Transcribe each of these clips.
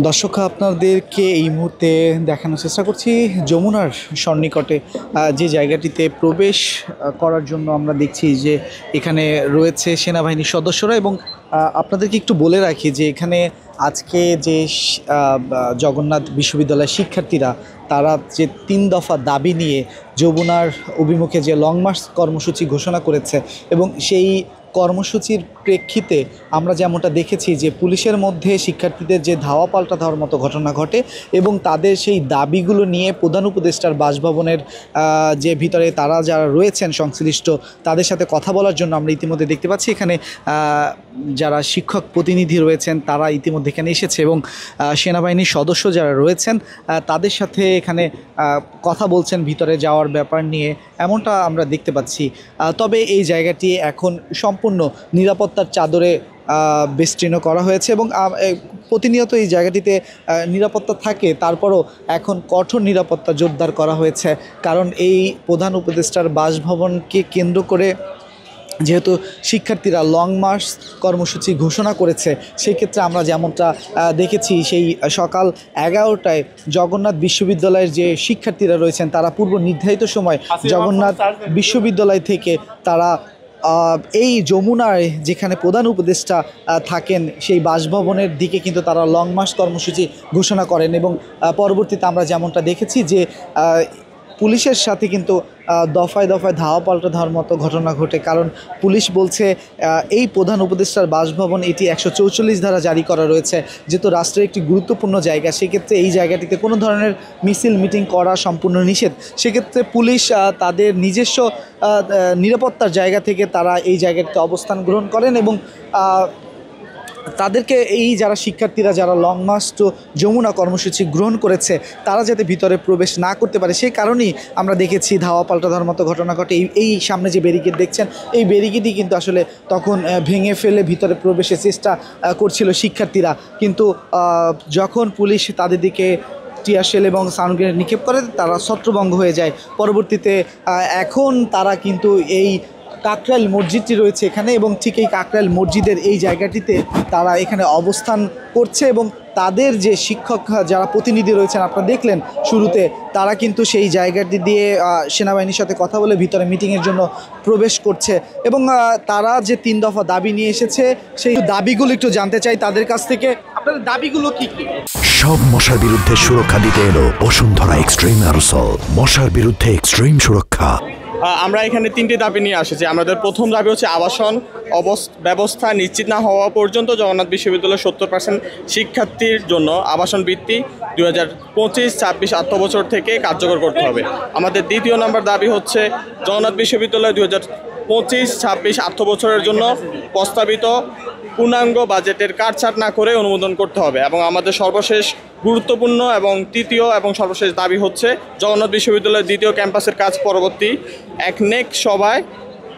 দর্শক আপনাদেরকে এই মুহূর্তে দেখানোর চেষ্টা করছি যমুনার সন্নিকটে যে জায়গাটিতে প্রবেশ করার জন্য আমরা দেখছি যে এখানে রয়েছে সেনাবাহিনীর সদস্যরা এবং আপনাদেরকে একটু বলে রাখি যে এখানে আজকে যে জগন্নাথ বিশ্ববিদ্যালয়ের শিক্ষার্থীরা তারা যে ৩ দফা দাবি নিয়ে যমুনার অভিমুখে যে লং মার্চ কর্মসূচি ঘোষণা করেছে এবং সেই কর্মসূচির প্রেক্ষিতে আমরা যেমনটা দেখেছি যে পুলিশের মধ্যে শিক্ষার্থীদের যে ধাওয়া পাল্টা দেওয়ার মতো ঘটনা ঘটে এবং তাদের সেই দাবিগুলো নিয়ে প্রধান উপদেষ্টার বাসভবনের যে ভিতরে তারা যারা রয়েছেন সংশ্লিষ্ট তাদের সাথে কথা বলার জন্য আমরা ইতিমধ্যে দেখতে পাচ্ছি এখানে যারা শিক্ষক প্রতিনিধি রয়েছেন তারা ইতিমধ্যে এখানে এসেছে এবং সেনাবাহিনীর সদস্য যারা রয়েছেন তাদের সাথে এখানে কথা বলছেন ভিতরে যাওয়ার ব্যাপার নিয়ে এমনটা আমরা দেখতে পাচ্ছি। তবে এই জায়গাটি এখন সম্পূর্ণ নিরাপত্তার চাদরে বেষ্টনীয় করা হয়েছে এবং প্রতিনিয়ত এই জায়গাটিতে নিরাপত্তা থাকে, তারপরও এখন কঠোর নিরাপত্তা জোরদার করা হয়েছে। কারণ এই প্রধান উপদেষ্টার বাসভবনকে কেন্দ্র করে যেহেতু শিক্ষার্থীরা লং মার্চ কর্মসূচি ঘোষণা করেছে, সেক্ষেত্রে আমরা যেমনটা দেখেছি সেই সকাল 11টায় জগন্নাথ বিশ্ববিদ্যালয়ের যে শিক্ষার্থীরা রয়েছেন তারা পূর্ব নির্ধারিত সময় জগন্নাথ বিশ্ববিদ্যালয় থেকে তারা এই যমুনায় যেখানে প্রধান উপদেষ্টা থাকেন সেই বাসভবনের দিকে কিন্তু তারা লং মার্চ কর্মসূচি ঘোষণা করেন এবং পরবর্তীতে আমরা যেমনটা দেখেছি যে পুলিশের সাথে কিন্তু দফায় দফায় ধাওয়া পাল্টা দেওয়ার মতো ঘটনা ঘটে। কারণ পুলিশ বলছে এই প্রধান উপদেষ্টার বাসভবন এটি 144 ধারা জারি করা রয়েছে, যেহেতু রাষ্ট্রের একটি গুরুত্বপূর্ণ জায়গা, সেক্ষেত্রে এই জায়গাটিতে কোনো ধরনের মিছিল মিটিং করা সম্পূর্ণ নিষেধ। সেক্ষেত্রে পুলিশ তাদের নিজস্ব নিরাপত্তার জায়গা থেকে তারা এই জায়গাটিতে অবস্থান গ্রহণ করেন এবং তাদেরকে এই যারা শিক্ষার্থীরা যারা লং মার্চ টু যমুনা কর্মসূচি গ্রহণ করেছে তারা যাতে ভিতরে প্রবেশ না করতে পারে সেই কারণেই আমরা দেখেছি ধাওয়া পাল্টা দেওয়ার মতো ঘটনা ঘটে। এই সামনে যে ব্যারিকেড দেখছেন এই ব্যারিকেডই কিন্তু আসলে তখন ভেঙে ফেলে ভিতরে প্রবেশের চেষ্টা করছিল শিক্ষার্থীরা, কিন্তু যখন পুলিশ তাদের দিকে টিয়ারশেল এবং সাউন্ড গ্রেনেড নিক্ষেপ করে তারা ছত্রভঙ্গ হয়ে যায়। পরবর্তীতে এখন তারা কিন্তু এই কাকরাইল মসজিদটি রয়েছে এখানে এবং ঠিক এই কাকরাইল মসজিদের এই জায়গাটিতে তারা এখানে অবস্থান করছে এবং তাদের যে শিক্ষক যারা প্রতিনিধি রয়েছেন আপনারা দেখলেন শুরুতে তারা কিন্তু সেই জায়গাটি দিয়ে সেনাবাহিনীর সাথে কথা বলে ভিতরে মিটিংয়ের জন্য প্রবেশ করছে এবং তারা যে ৩ দফা দাবি নিয়ে এসেছে সেই দাবিগুলো একটু জানতে চাই তাদের কাছ থেকে। আপনাদের দাবিগুলো কি কি? সব মশার বিরুদ্ধে সুরক্ষা দিতে এলো বসুন্ধরা এক্সট্রিম অ্যারোসল, মশার বিরুদ্ধে এক্সট্রিম সুরক্ষা। আমরা এখানে 3টি দাবি নিয়ে আসছি। আমাদের প্রথম দাবি হচ্ছে আবাসন ব্যবস্থা নিশ্চিত না হওয়া পর্যন্ত জগন্নাথ বিশ্ববিদ্যালয়ের 70% শিক্ষার্থীর জন্য আবাসন বৃত্তি 2025-26 অর্থবছর থেকে কার্যকর করতে হবে। আমাদের দ্বিতীয় নম্বর দাবি হচ্ছে জগন্নাথ বিশ্ববিদ্যালয় 2025-26 অর্থবছরের জন্য প্রস্তাবিত পূর্ণাঙ্গ বাজেটের কাটছাঁট না করে অনুমোদন করতে হবে এবং আমাদের সর্বশেষ গুরুত্বপূর্ণ এবং তৃতীয় এবং সর্বশেষ দাবি হচ্ছে জগন্নাথ বিশ্ববিদ্যালয়ের দ্বিতীয় ক্যাম্পাসের কাজ পরবর্তী একনেক সভায়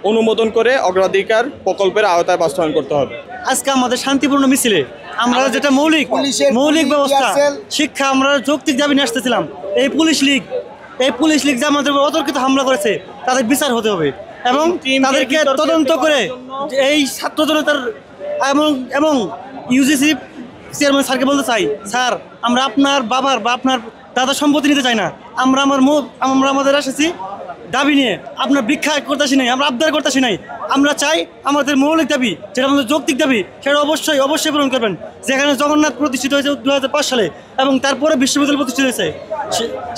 অনুমোদন করে অগ্রাধিকার প্রকল্পের আওতায় বাস্তবায়ন করতে হবে। আজকে আমাদের শান্তিপূর্ণ মিছিলে আমরা যেটা মৌলিক ব্যবস্থা শিক্ষা আমরা যৌক্তিক দাবি নিয়ে আসতেছিলাম, এই পুলিশ লীগ যে আমাদের অতর্কিত হামলা করেছে তাদের বিচার হতে হবে এবং তাদেরকে তদন্ত করে এই ছাত্র জনতার এবং ইউজিসি চেয়ারম্যান স্যারকে বলতে চাই, স্যার আমরা আপনার বাবার বা আপনার দাদার সম্পত্তি নিতে চাই না, আমরা আমাদের এসেছি দাবি নিয়ে, আপনার ভিক্ষা করতেছি নাই, আমরা আবদার করতেছি নাই, আমরা চাই আমাদের মৌলিক দাবি যেটা আমাদের যৌক্তিক দাবি সেটা অবশ্যই পূরণ করবেন। যেখানে জগন্নাথ প্রতিষ্ঠিত হয়েছে 2005 সালে এবং তারপরে বিশ্ববিদ্যালয় প্রতিষ্ঠিত হয়েছে,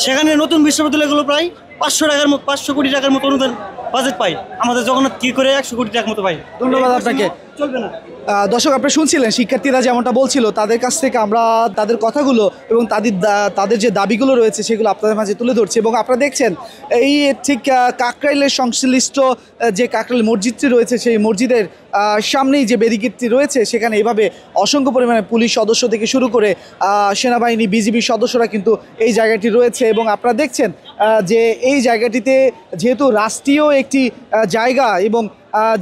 সেখানে নতুন বিশ্ববিদ্যালয়গুলো প্রায় 500 কোটি টাকার মতো অনুদান বাজেট পাই, আমাদের জগন্নাথ কী করে 100 কোটি টাকার মতো পাই। ধন্যবাদ আপনাকে। চলবে না। দর্শক আপনারা শুনছিলেন শিক্ষার্থীরা যেমনটা বলছিল তাদের কাছ থেকে আমরা তাদের কথাগুলো এবং তাদের যে দাবিগুলো রয়েছে সেগুলো আপনাদের মাঝে তুলে ধরছি এবং আপনারা দেখছেন এই ঠিক কাকরাইলের সংশ্লিষ্ট যে কাকরাইল মসজিদটি রয়েছে সেই মসজিদের সামনেই যে ব্যারিকেডটি রয়েছে সেখানে এভাবে অসংখ্য পরিমাণে পুলিশ সদস্য থেকে শুরু করে সেনাবাহিনী বিজিবির সদস্যরা কিন্তু এই জায়গাটি রয়েছে এবং আপনারা দেখছেন যে এই জায়গাটিতে যেহেতু রাষ্ট্রীয় একটি জায়গা এবং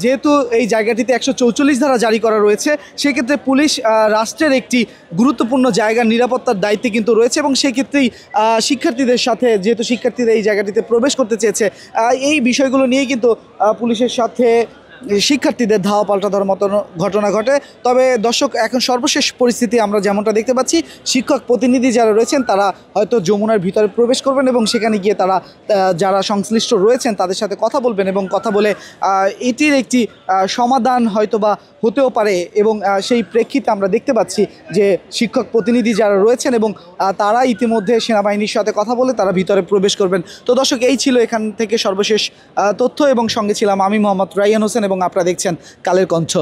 যেহেতু এই জায়গাটিতে 144 ধারা জারি করা রয়েছে সেক্ষেত্রে পুলিশ রাষ্ট্রের একটি গুরুত্বপূর্ণ জায়গার নিরাপত্তার দায়িত্বে কিন্তু রয়েছে এবং সেক্ষেত্রেই শিক্ষার্থীদের সাথে যেহেতু শিক্ষার্থীরা এই জায়গাটিতে প্রবেশ করতে চেয়েছে এই বিষয়গুলো নিয়ে কিন্তু পুলিশের সাথে শিক্ষার্থীদের ধাওয়া পাল্টা দেওয়ার মতো ঘটনা ঘটে। তবে দর্শক, এখন সর্বশেষ পরিস্থিতি আমরা যেমনটা দেখতে পাচ্ছি, শিক্ষক প্রতিনিধি যারা রয়েছেন তারা হয়তো যমুনার ভিতরে প্রবেশ করবেন এবং সেখানে গিয়ে তারা যারা সংশ্লিষ্ট রয়েছেন তাদের সাথে কথা বলবেন এবং কথা বলে এটির একটি সমাধান হয়তো বা হতেও পারে। এবং সেই প্রেক্ষিতে আমরা দেখতে পাচ্ছি যে শিক্ষক প্রতিনিধি যারা রয়েছেন এবং তারা ইতিমধ্যে সেনাবাহিনীর সাথে কথা বলে তারা ভিতরে প্রবেশ করবেন। তো দর্শক, এই ছিল এখান থেকে সর্বশেষ তথ্য এবং সঙ্গে ছিলাম আমি মোহাম্মদ রাইয়ান হোসেন এবং আপনারা দেখছেন কালের কণ্ঠ।